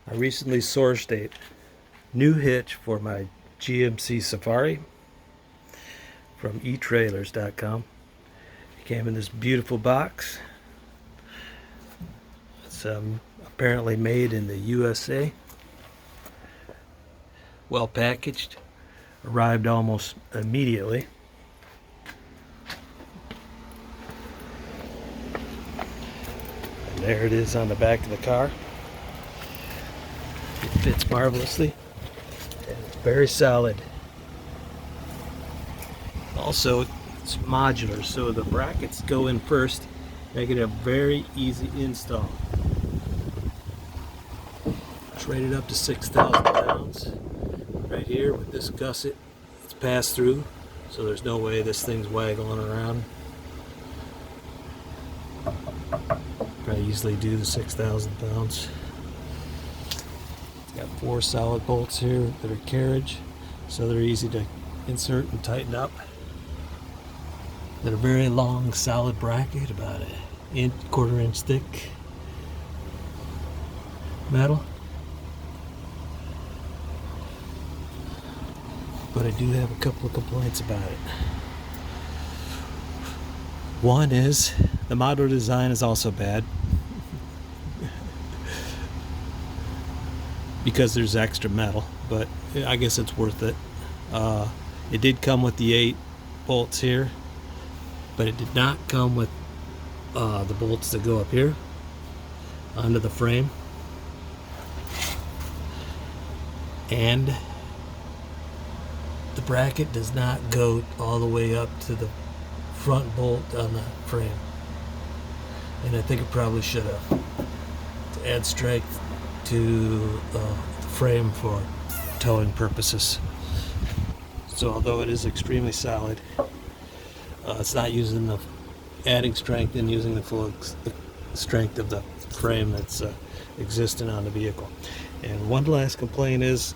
I recently sourced a new hitch for my GMC Safari from eTrailers.com. It came in this beautiful box. It's apparently made in the USA. Well packaged. Arrived almost immediately. And there it is on the back of the car. It fits marvelously. And it's very solid. Also, it's modular, so the brackets go in first, making it a very easy install. It's rated up to 6,000 pounds. Right here with this gusset, it's passed through, so there's no way this thing's waggling around. Probably easily do the 6,000 pounds. It's got 4 solid bolts here that are carriage, so they're easy to insert and tighten up. Got a very long solid bracket, about a quarter-inch thick metal. But I do have a couple of complaints about it. One is the modular design is also bad because there's extra metal, but I guess it's worth it. It did come with the 8 bolts here, but it did not come with the bolts that go up here onto the frame. And the bracket does not go all the way up to the front bolt on the frame, and I think it probably should have, to add strength to the frame for towing purposes. So although it is extremely solid, it's not using the adding strength and using the full strength of the frame that's existing on the vehicle. And one last complaint is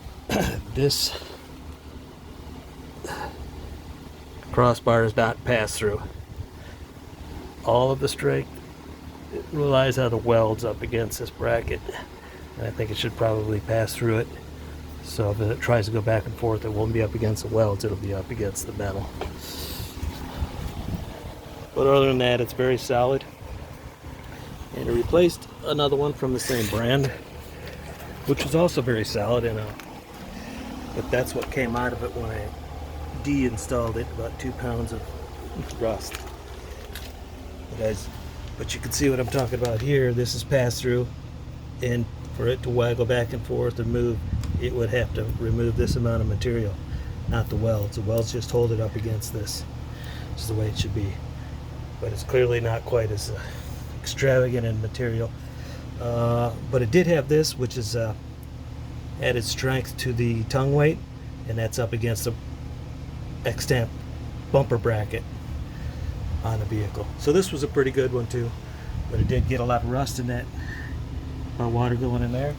this crossbar is not pass through. All of the strength relies on the welds up against this bracket, and I think it should probably pass through it. So if it tries to go back and forth, it won't be up against the welds, it'll be up against the metal. But other than that, it's very solid. And I replaced another one from the same brand, which was also very solid, but that's what came out of it when I de-installed it, about 2 pounds of rust. But you can see what I'm talking about here. This is pass through, and for it to waggle back and forth and move, it would have to remove this amount of material, not the welds. The welds just hold it up against this. This is the way it should be. But it's clearly not quite as extravagant in material. But it did have this, which is added strength to the tongue weight, and that's up against the extant bumper bracket on the vehicle. So this was a pretty good one too, but it did get a lot of rust in that water going in there.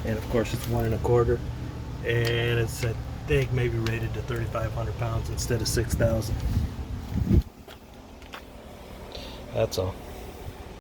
And of course it's 1 1/4, and it's, I think, maybe rated to 3,500 pounds instead of 6,000. That's all.